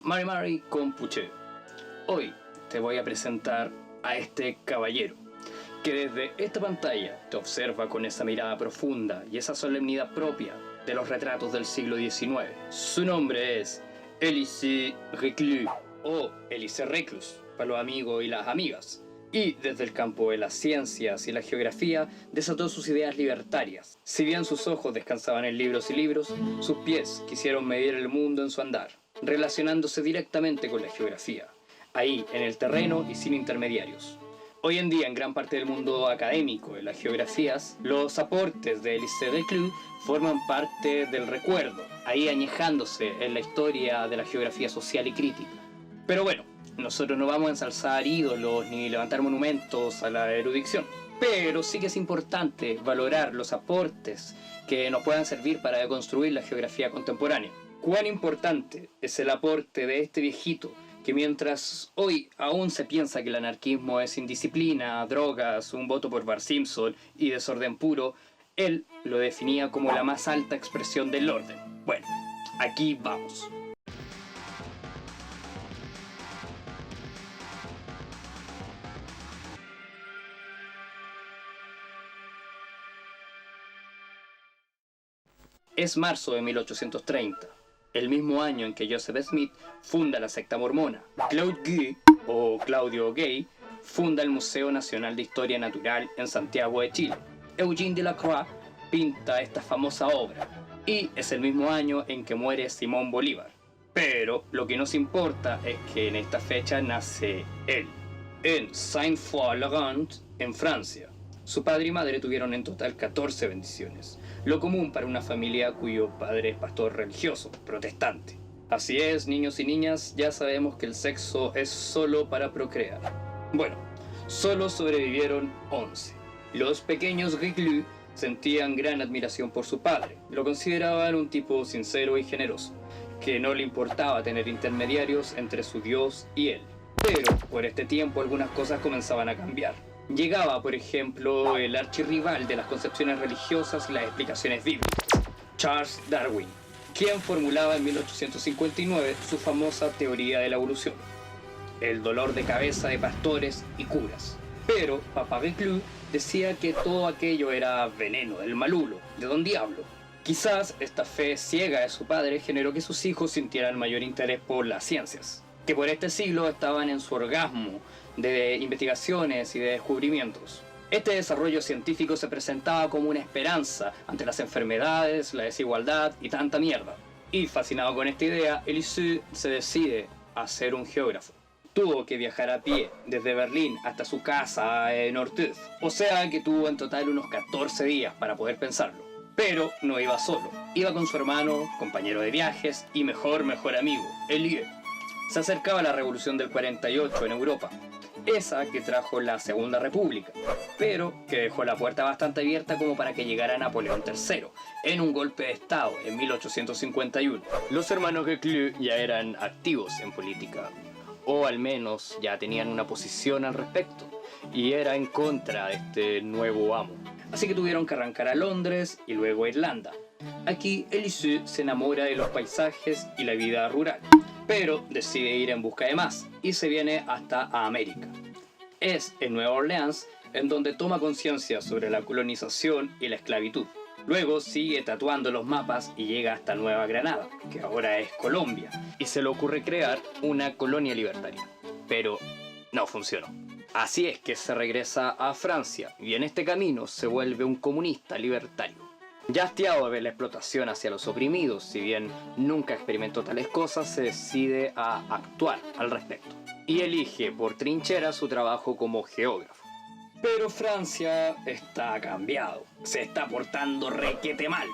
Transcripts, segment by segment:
Mari con Puché. Hoy te voy a presentar a este caballero que desde esta pantalla te observa con esa mirada profunda y esa solemnidad propia de los retratos del siglo XIX. Su nombre es Élyée Reclus o Élyée Reclus para los amigos y las amigas. Y desde el campo de las ciencias y la geografía desató sus ideas libertarias. Si bien sus ojos descansaban en libros y libros, sus pies quisieron medir el mundo en su andar, relacionándose directamente con la geografía, ahí en el terreno y sin intermediarios. Hoy en día, en gran parte del mundo académico de las geografías, los aportes de Élyée Reclus forman parte del recuerdo, ahí añejándose en la historia de la geografía social y crítica. Pero bueno, nosotros no vamos a ensalzar ídolos ni levantar monumentos a la erudición, pero sí que es importante valorar los aportes que nos puedan servir para deconstruir la geografía contemporánea. Cuán importante es el aporte de este viejito que mientras hoy aún se piensa que el anarquismo es indisciplina, drogas, un voto por Bart Simpson y desorden puro, él lo definía como la más alta expresión del orden. Bueno, aquí vamos. Es marzo de 1830, el mismo año en que Joseph Smith funda la secta mormona. Claude Guy, o Claudio Gay, funda el Museo Nacional de Historia Natural en Santiago de Chile. Eugene Delacroix pinta esta famosa obra, y es el mismo año en que muere Simón Bolívar. Pero lo que nos importa es que en esta fecha nace él, en Saint-Foy-Laurent, en Francia. Su padre y madre tuvieron en total 14 bendiciones, lo común para una familia cuyo padre es pastor religioso, protestante. Así es, niños y niñas, ya sabemos que el sexo es solo para procrear. Bueno, solo sobrevivieron 11. Los pequeños Reclus sentían gran admiración por su padre, lo consideraban un tipo sincero y generoso, que no le importaba tener intermediarios entre su Dios y él. Pero por este tiempo algunas cosas comenzaban a cambiar. Llegaba, por ejemplo, el archirrival de las concepciones religiosas y las explicaciones bíblicas, Charles Darwin, quien formulaba en 1859 su famosa teoría de la evolución, el dolor de cabeza de pastores y curas. Pero Papa Reclus decía que todo aquello era veneno del malulo, de don Diablo. Quizás esta fe ciega de su padre generó que sus hijos sintieran mayor interés por las ciencias, que por este siglo estaban en su orgasmo de investigaciones y de descubrimientos. Este desarrollo científico se presentaba como una esperanza ante las enfermedades, la desigualdad y tanta mierda. Y fascinado con esta idea, Élyée se decide a ser un geógrafo. Tuvo que viajar a pie desde Berlín hasta su casa en Ortuz, o sea que tuvo en total unos 14 días para poder pensarlo. Pero no iba solo, iba con su hermano, compañero de viajes y mejor amigo, Élyée. Se acercaba la Revolución del 48 en Europa, esa que trajo la Segunda República, pero que dejó la puerta bastante abierta como para que llegara Napoleón III, en un golpe de Estado en 1851. Los hermanos Reclus ya eran activos en política, o al menos ya tenían una posición al respecto, y era en contra de este nuevo amo. Así que tuvieron que arrancar a Londres y luego a Irlanda. Aquí Élyée se enamora de los paisajes y la vida rural, pero decide ir en busca de más y se viene hasta América. Es en Nueva Orleans en donde toma conciencia sobre la colonización y la esclavitud. Luego sigue tatuando los mapas y llega hasta Nueva Granada, que ahora es Colombia, y se le ocurre crear una colonia libertaria. Pero no funcionó. Así es que se regresa a Francia y en este camino se vuelve un comunista libertario. Ya hastiado de ver la explotación hacia los oprimidos, si bien nunca experimentó tales cosas, se decide a actuar al respecto y elige por trinchera su trabajo como geógrafo. Pero Francia está cambiado, se está portando requete mal.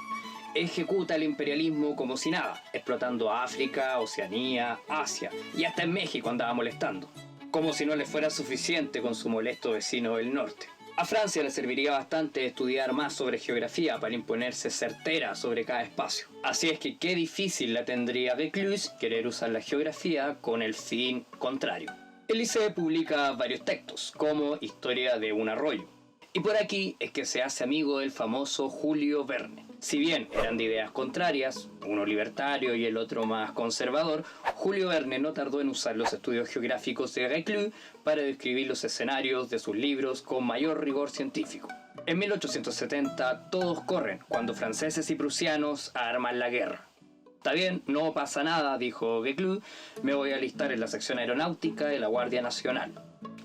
Ejecuta el imperialismo como si nada, explotando África, Oceanía, Asia y hasta en México andaba molestando. Como si no le fuera suficiente con su molesto vecino del norte. A Francia le serviría bastante estudiar más sobre geografía para imponerse certera sobre cada espacio. Así es que qué difícil la tendría Reclus querer usar la geografía con el fin contrario. Élyée publica varios textos, como Historia de un arroyo. Y por aquí es que se hace amigo del famoso Julio Verne. Si bien eran de ideas contrarias, uno libertario y el otro más conservador, Julio Verne no tardó en usar los estudios geográficos de Reclus para describir los escenarios de sus libros con mayor rigor científico. En 1870 todos corren cuando franceses y prusianos arman la guerra. Está bien, no pasa nada, dijo Reclus, me voy a alistar en la sección aeronáutica de la Guardia Nacional.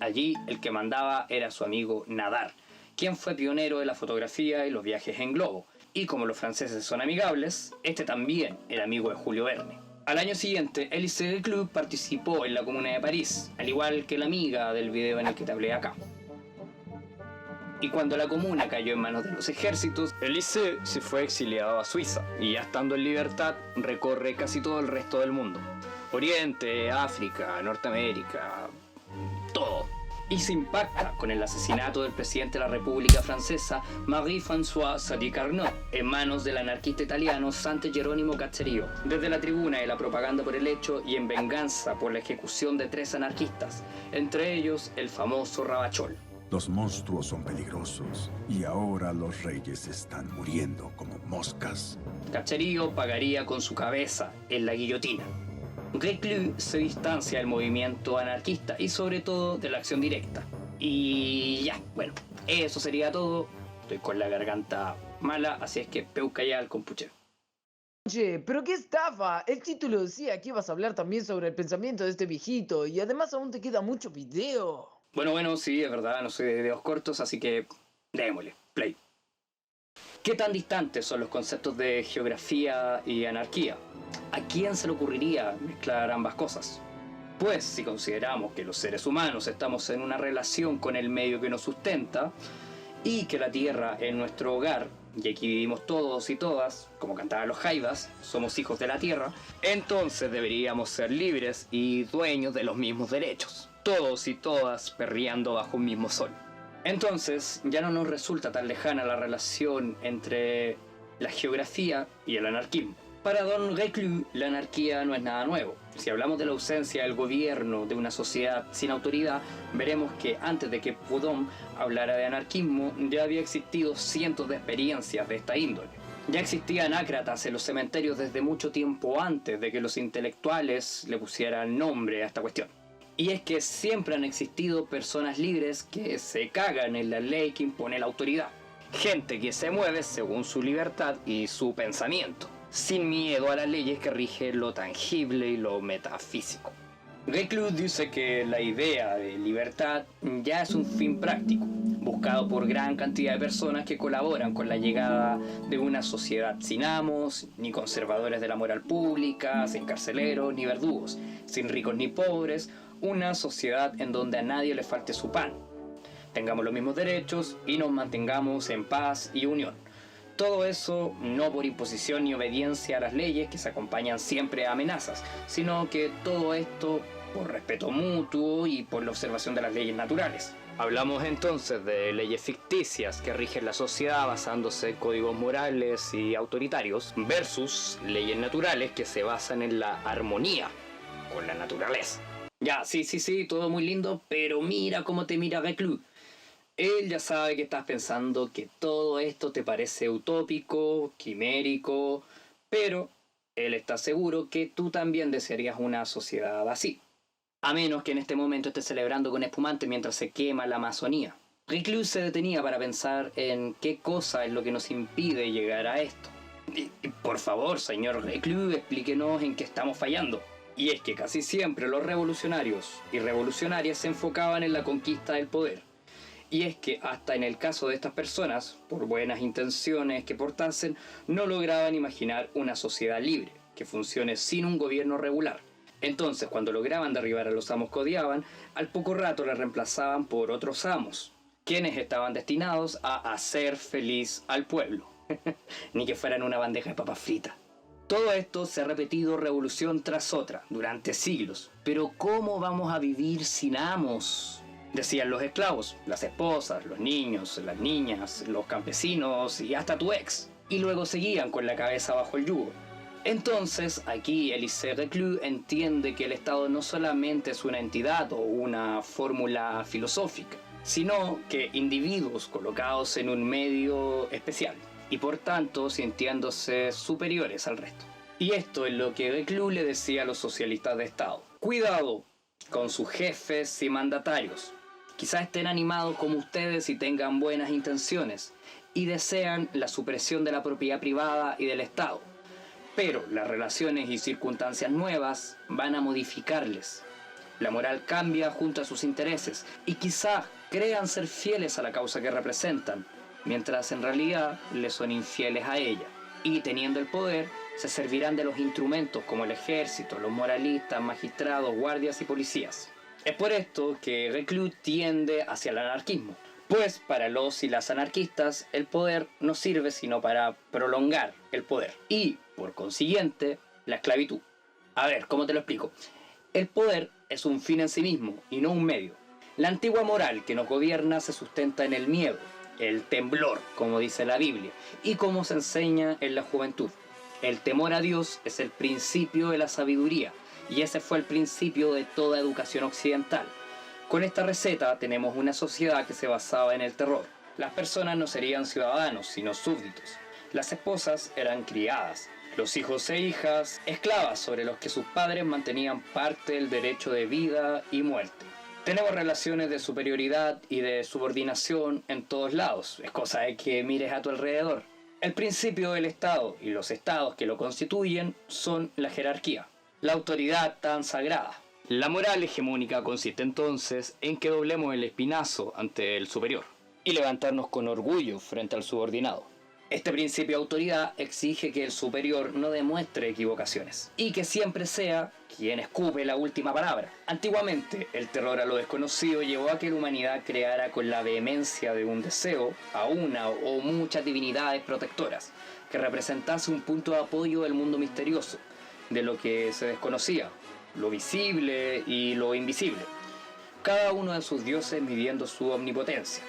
Allí el que mandaba era su amigo Nadar, quien fue pionero de la fotografía y los viajes en globo. Y como los franceses son amigables, este también era amigo de Julio Verne. Al año siguiente, Élyse Reclus participó en la Comuna de París, al igual que la amiga del video en el que te hablé acá. Y cuando la Comuna cayó en manos de los ejércitos, Élyse se fue exiliado a Suiza, y ya estando en libertad, recorre casi todo el resto del mundo. Oriente, África, Norteamérica, todo. Y se impacta con el asesinato del presidente de la República Francesa, Marie-Françoise Sadi Carnot, en manos del anarquista italiano Sante Geronimo Cacciario, desde la tribuna de la propaganda por el hecho y en venganza por la ejecución de 3 anarquistas, entre ellos el famoso Ravachol. Los monstruos son peligrosos y ahora los reyes están muriendo como moscas. Cacciario pagaría con su cabeza en la guillotina. Reclus se distancia del movimiento anarquista y sobre todo de la acción directa. Y ya, bueno, eso sería todo. Estoy con la garganta mala, así es que peuca ya al compuchero. Oye, pero qué estafa. El título decía que ibas a hablar también sobre el pensamiento de este viejito y además aún te queda mucho video. Bueno, sí, es verdad, no soy de videos cortos, así que démosle, play. ¿Qué tan distantes son los conceptos de geografía y anarquía? ¿A quién se le ocurriría mezclar ambas cosas? Pues si consideramos que los seres humanos estamos en una relación con el medio que nos sustenta y que la Tierra es nuestro hogar, y aquí vivimos todos y todas, como cantaban los Jaivas, somos hijos de la Tierra, entonces deberíamos ser libres y dueños de los mismos derechos, todos y todas perreando bajo un mismo sol. Entonces ya no nos resulta tan lejana la relación entre la geografía y el anarquismo. Para Don Reclus, la anarquía no es nada nuevo. Si hablamos de la ausencia del gobierno de una sociedad sin autoridad, veremos que antes de que Proudhon hablara de anarquismo, ya había existido cientos de experiencias de esta índole. Ya existían ácratas en los cementerios desde mucho tiempo antes de que los intelectuales le pusieran nombre a esta cuestión. Y es que siempre han existido personas libres que se cagan en la ley que impone la autoridad. Gente que se mueve según su libertad y su pensamiento, sin miedo a las leyes que rigen lo tangible y lo metafísico. Reclus dice que la idea de libertad ya es un fin práctico, buscado por gran cantidad de personas que colaboran con la llegada de una sociedad sin amos, ni conservadores de la moral pública, sin carceleros ni verdugos, sin ricos ni pobres, una sociedad en donde a nadie le falte su pan. Tengamos los mismos derechos y nos mantengamos en paz y unión. Todo eso no por imposición ni obediencia a las leyes que se acompañan siempre a amenazas, sino que todo esto por respeto mutuo y por la observación de las leyes naturales. Hablamos entonces de leyes ficticias que rigen la sociedad basándose en códigos morales y autoritarios versus leyes naturales que se basan en la armonía con la naturaleza. Ya, sí, todo muy lindo, pero mira cómo te mira Reclus. Él ya sabe que estás pensando que todo esto te parece utópico, quimérico, pero él está seguro que tú también desearías una sociedad así. A menos que en este momento estés celebrando con espumante mientras se quema la Amazonía. Reclus se detenía para pensar en qué cosa es lo que nos impide llegar a esto. Y por favor, señor Reclus, explíquenos en qué estamos fallando. Y es que casi siempre los revolucionarios y revolucionarias se enfocaban en la conquista del poder. Y es que hasta en el caso de estas personas, por buenas intenciones que portasen, no lograban imaginar una sociedad libre, que funcione sin un gobierno regular. Entonces, cuando lograban derribar a los amos que odiaban, al poco rato les reemplazaban por otros amos, quienes estaban destinados a hacer feliz al pueblo. Ni que fueran una bandeja de papas fritas. Todo esto se ha repetido revolución tras otra, durante siglos. Pero ¿cómo vamos a vivir sin amos? Decían los esclavos, las esposas, los niños, las niñas, los campesinos y hasta tu ex. Y luego seguían con la cabeza bajo el yugo. Entonces, aquí Élyse Reclus entiende que el Estado no solamente es una entidad o una fórmula filosófica, sino que individuos colocados en un medio especial. y por tanto sintiéndose superiores al resto. Y esto es lo que Reclus le decía a los socialistas de Estado. Cuidado con sus jefes y mandatarios. Quizás estén animados como ustedes y tengan buenas intenciones y desean la supresión de la propiedad privada y del Estado. Pero las relaciones y circunstancias nuevas van a modificarles. La moral cambia junto a sus intereses y quizás crean ser fieles a la causa que representan, mientras en realidad les son infieles a ella. Y teniendo el poder, se servirán de los instrumentos como el ejército, los moralistas, magistrados, guardias y policías. Es por esto que Reclus tiende hacia el anarquismo, pues para los y las anarquistas el poder no sirve sino para prolongar el poder y, por consiguiente, la esclavitud. A ver, ¿cómo te lo explico? El poder es un fin en sí mismo y no un medio. La antigua moral que nos gobierna se sustenta en el miedo, el temblor, como dice la Biblia, y como se enseña en la juventud. El temor a Dios es el principio de la sabiduría, y ese fue el principio de toda educación occidental. Con esta receta tenemos una sociedad que se basaba en el terror. Las personas no serían ciudadanos, sino súbditos. Las esposas eran criadas, los hijos e hijas esclavas sobre los que sus padres mantenían parte del derecho de vida y muerte. Tenemos relaciones de superioridad y de subordinación en todos lados. Es cosa de que mires a tu alrededor. El principio del Estado y los estados que lo constituyen son la jerarquía, la autoridad tan sagrada. La moral hegemónica consiste entonces en que doblemos el espinazo ante el superior y levantarnos con orgullo frente al subordinado. Este principio de autoridad exige que el superior no demuestre equivocaciones y que siempre sea quien escupe la última palabra. Antiguamente, el terror a lo desconocido llevó a que la humanidad creara con la vehemencia de un deseo a una o muchas divinidades protectoras, que representase un punto de apoyo del mundo misterioso, de lo que se desconocía, lo visible y lo invisible. Cada uno de sus dioses midiendo su omnipotencia.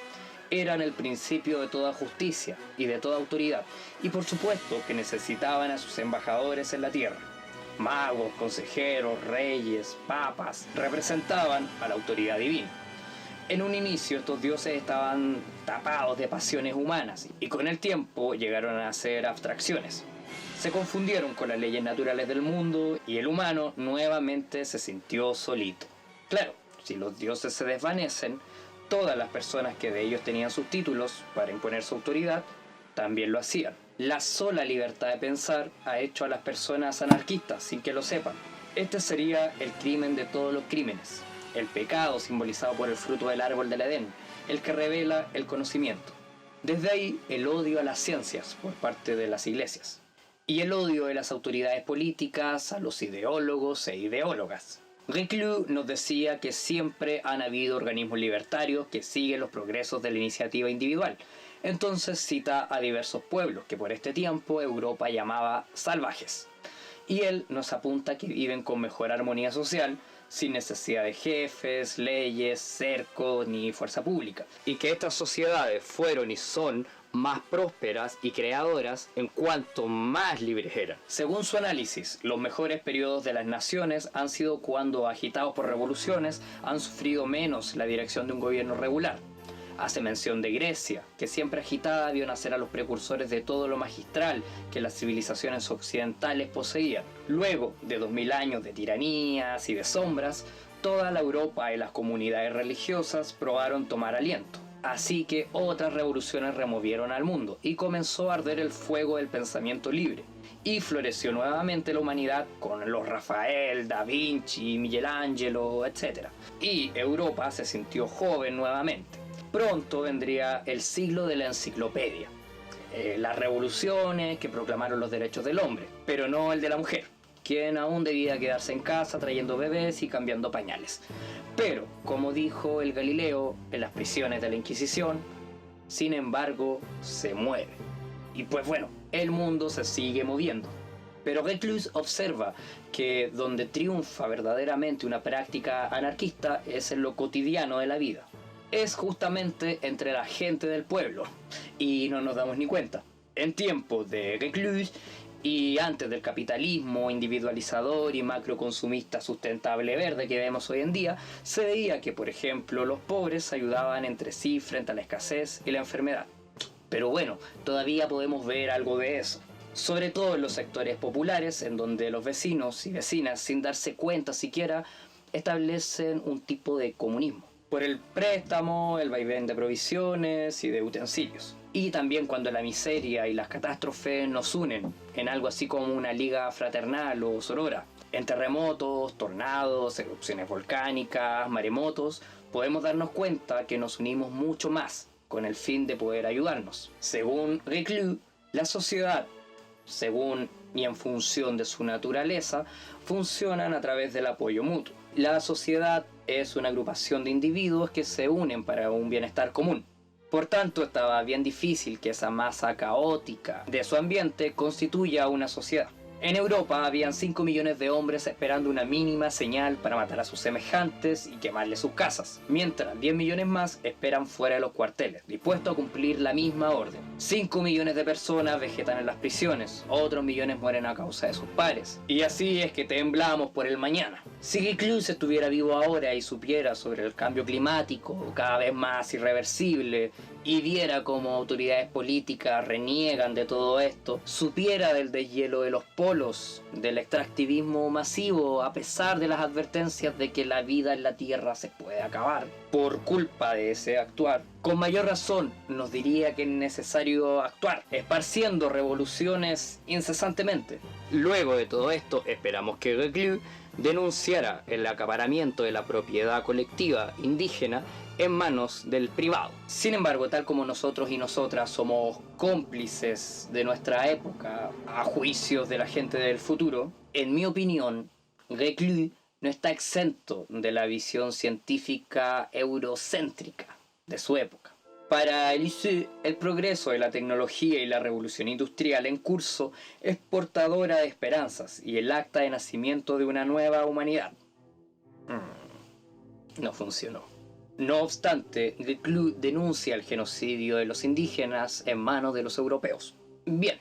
Eran el principio de toda justicia y de toda autoridad, y por supuesto que necesitaban a sus embajadores en la tierra. Magos, consejeros, reyes, papas, representaban a la autoridad divina. En un inicio estos dioses estaban tapados de pasiones humanas, y con el tiempo llegaron a ser abstracciones. Se confundieron con las leyes naturales del mundo, y el humano nuevamente se sintió solito. Claro, si los dioses se desvanecen, todas las personas que de ellos tenían sus títulos para imponer su autoridad, también lo hacían. La sola libertad de pensar ha hecho a las personas anarquistas sin que lo sepan. Este sería el crimen de todos los crímenes, el pecado simbolizado por el fruto del árbol del Edén, el que revela el conocimiento. Desde ahí el odio a las ciencias por parte de las iglesias y el odio de las autoridades políticas a los ideólogos e ideólogas. Reclus nos decía que siempre han habido organismos libertarios que siguen los progresos de la iniciativa individual. Entonces cita a diversos pueblos que por este tiempo Europa llamaba salvajes. Y él nos apunta que viven con mejor armonía social, sin necesidad de jefes, leyes, cercos ni fuerza pública. Y que estas sociedades fueron y son más prósperas y creadoras en cuanto más libres eran. Según su análisis, los mejores periodos de las naciones han sido cuando, agitados por revoluciones, han sufrido menos la dirección de un gobierno regular. Hace mención de Grecia, que siempre agitada vio nacer a los precursores de todo lo magistral que las civilizaciones occidentales poseían. Luego de 2000 años de tiranías y de sombras, toda la Europa y las comunidades religiosas probaron tomar aliento. Así que otras revoluciones removieron al mundo y comenzó a arder el fuego del pensamiento libre. Y floreció nuevamente la humanidad con los Rafael, Da Vinci, Michelangelo, etc. Y Europa se sintió joven nuevamente. Pronto vendría el siglo de la enciclopedia. Las revoluciones que proclamaron los derechos del hombre, pero no el de la mujer, quien aún debía quedarse en casa trayendo bebés y cambiando pañales. Pero, como dijo el Galileo en las prisiones de la Inquisición, sin embargo, se mueve. Y pues bueno, el mundo se sigue moviendo. Pero Reclus observa que donde triunfa verdaderamente una práctica anarquista es en lo cotidiano de la vida. Es justamente entre la gente del pueblo, y no nos damos ni cuenta. En tiempos de Reclus, y antes del capitalismo individualizador y macroconsumista sustentable verde que vemos hoy en día, se veía que, por ejemplo, los pobres se ayudaban entre sí frente a la escasez y la enfermedad. Pero bueno, todavía podemos ver algo de eso. Sobre todo en los sectores populares, en donde los vecinos y vecinas, sin darse cuenta siquiera, establecen un tipo de comunismo. Por el préstamo, el vaivén de provisiones y de utensilios. Y también cuando la miseria y las catástrofes nos unen en algo así como una liga fraternal o sorora. En terremotos, tornados, erupciones volcánicas, maremotos, podemos darnos cuenta que nos unimos mucho más con el fin de poder ayudarnos. Según Reclus, la sociedad, según y en función de su naturaleza, funcionan a través del apoyo mutuo. La sociedad es una agrupación de individuos que se unen para un bienestar común. Por tanto, estaba bien difícil que esa masa caótica de su ambiente constituya una sociedad. En Europa habían 5 millones de hombres esperando una mínima señal para matar a sus semejantes y quemarles sus casas, mientras 10 millones más esperan fuera de los cuarteles, dispuestos a cumplir la misma orden. 5 millones de personas vegetan en las prisiones, otros millones mueren a causa de sus pares. Y así es que temblamos por el mañana. Si Reclus estuviera vivo ahora y supiera sobre el cambio climático, cada vez más irreversible, y viera cómo autoridades políticas reniegan de todo esto, supiera del deshielo de los polos, del extractivismo masivo, a pesar de las advertencias de que la vida en la Tierra se puede acabar por culpa de ese actuar, con mayor razón nos diría que es necesario actuar, esparciendo revoluciones incesantemente. Luego de todo esto, esperamos que Reclus denunciara el acaparamiento de la propiedad colectiva indígena en manos del privado. Sin embargo, tal como nosotros y nosotras somos cómplices de nuestra época a juicios de la gente del futuro, en mi opinión, Reclus no está exento de la visión científica eurocéntrica de su época. Para Eliseu, el progreso de la tecnología y la revolución industrial en curso es portadora de esperanzas y el acta de nacimiento de una nueva humanidad. No funcionó. No obstante, Reclus denuncia el genocidio de los indígenas en manos de los europeos. Bien,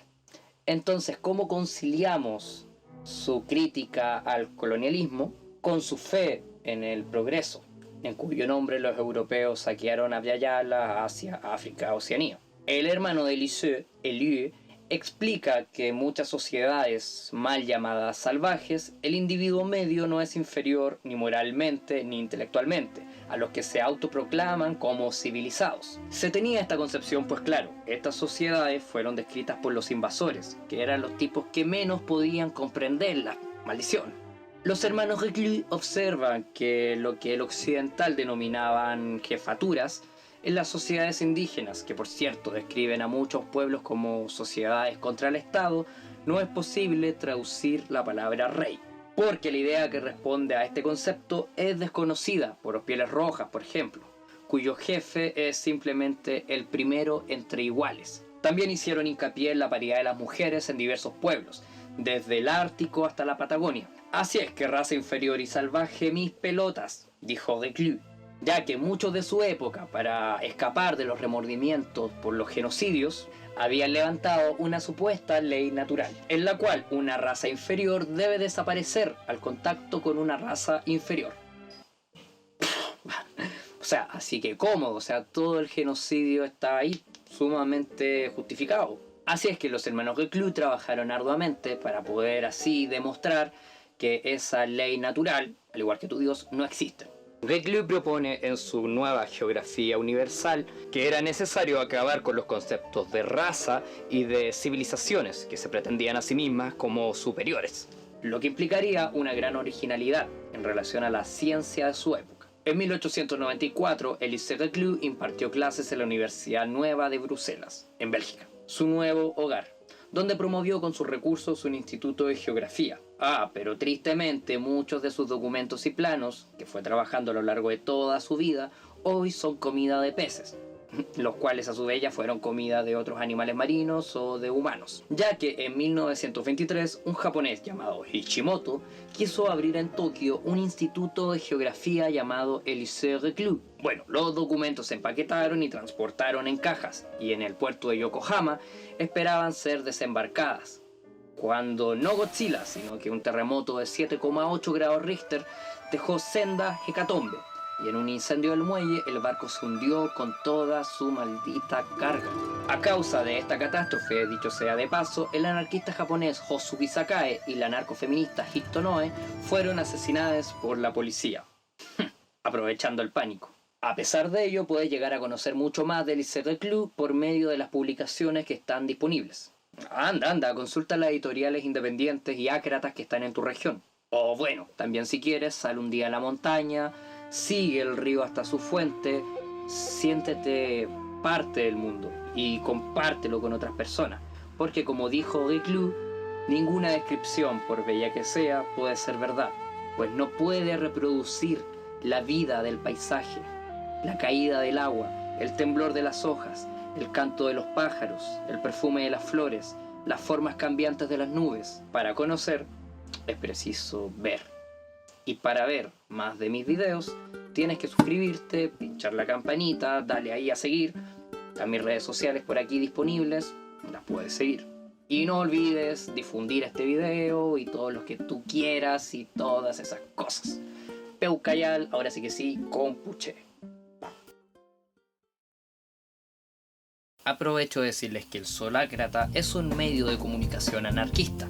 entonces, ¿cómo conciliamos su crítica al colonialismo con su fe en el progreso, en cuyo nombre los europeos saquearon a Yala, Asia, África, Oceanía? El hermano de Eliseu, Elieu, explica que en muchas sociedades mal llamadas salvajes, el individuo medio no es inferior ni moralmente ni intelectualmente a los que se autoproclaman como civilizados. Se tenía esta concepción, pues claro, estas sociedades fueron descritas por los invasores, que eran los tipos que menos podían comprender la maldición. Los hermanos Reclus observan que lo que el occidental denominaban jefaturas, en las sociedades indígenas, que por cierto describen a muchos pueblos como sociedades contra el Estado, no es posible traducir la palabra rey, porque la idea que responde a este concepto es desconocida por los pieles rojas, por ejemplo, cuyo jefe es simplemente el primero entre iguales. También hicieron hincapié en la paridad de las mujeres en diversos pueblos, desde el Ártico hasta la Patagonia. Así es que raza inferior y salvaje mis pelotas, dijo Reclus, ya que muchos de su época, para escapar de los remordimientos por los genocidios, habían levantado una supuesta ley natural, en la cual una raza inferior debe desaparecer al contacto con una raza inferior. O sea, así que cómodo, o sea, todo el genocidio está ahí, sumamente justificado. Así es que los hermanos Reclus trabajaron arduamente para poder así demostrar que esa ley natural, al igual que tu Dios, no existe. Reclus propone en su nueva geografía universal que era necesario acabar con los conceptos de raza y de civilizaciones que se pretendían a sí mismas como superiores, lo que implicaría una gran originalidad en relación a la ciencia de su época. En 1894, Eliseu Reclus impartió clases en la Universidad Nueva de Bruselas, en Bélgica, su nuevo hogar, donde promovió con sus recursos un instituto de geografía. Pero tristemente muchos de sus documentos y planos, que fue trabajando a lo largo de toda su vida, hoy son comida de peces, los cuales a su vez ya fueron comida de otros animales marinos o de humanos, ya que en 1923 un japonés llamado Hashimoto quiso abrir en Tokio un instituto de geografía llamado Eliseu Reclus. Bueno, los documentos se empaquetaron y transportaron en cajas, y en el puerto de Yokohama esperaban ser desembarcadas, cuando no Godzilla, sino que un terremoto de 7,8 grados Richter dejó senda hecatombe, y en un incendio del muelle el barco se hundió con toda su maldita carga. A causa de esta catástrofe, dicho sea de paso, el anarquista japonés Hosugi Sakae y la narcofeminista Hito Noe fueron asesinadas por la policía, aprovechando el pánico. A pesar de ello, puedes llegar a conocer mucho más del Isekai Club por medio de las publicaciones que están disponibles. Anda, consulta las editoriales independientes y ácratas que están en tu región. O bueno, también si quieres, sal un día a la montaña, sigue el río hasta su fuente, siéntete parte del mundo y compártelo con otras personas. Porque como dijo Reclus, ninguna descripción, por bella que sea, puede ser verdad, pues no puede reproducir la vida del paisaje, la caída del agua, el temblor de las hojas, el canto de los pájaros, el perfume de las flores, las formas cambiantes de las nubes. Para conocer es preciso ver. Y para ver más de mis videos tienes que suscribirte, pinchar la campanita, dale ahí a seguir. Están mis redes sociales por aquí disponibles, las puedes seguir. Y no olvides difundir este video y todos los que tú quieras y todas esas cosas. Peucayal, ahora sí que sí, con puché. Aprovecho de decirles que el Solácrata es un medio de comunicación anarquista.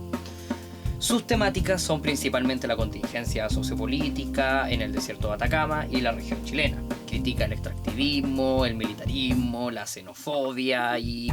Sus temáticas son principalmente la contingencia sociopolítica en el desierto de Atacama y la región chilena. Critica el extractivismo, el militarismo, la xenofobia y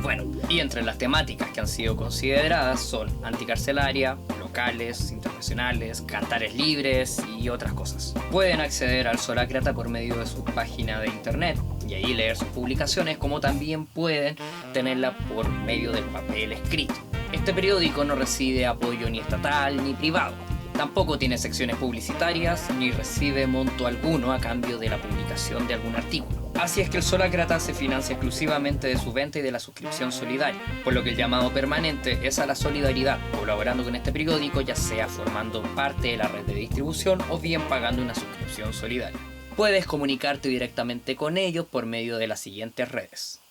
entre las temáticas que han sido consideradas son anticarcelaria, locales, internacionales, cantares libres y otras cosas. Pueden acceder al Solácrata por medio de su página de internet y ahí leer sus publicaciones, como también pueden tenerla por medio del papel escrito. Este periódico no recibe apoyo ni estatal ni privado. Tampoco tiene secciones publicitarias ni recibe monto alguno a cambio de la publicación de algún artículo. Así es que el Solácrata se financia exclusivamente de su venta y de la suscripción solidaria, por lo que el llamado permanente es a la solidaridad, colaborando con este periódico, ya sea formando parte de la red de distribución o bien pagando una suscripción solidaria. Puedes comunicarte directamente con ellos por medio de las siguientes redes: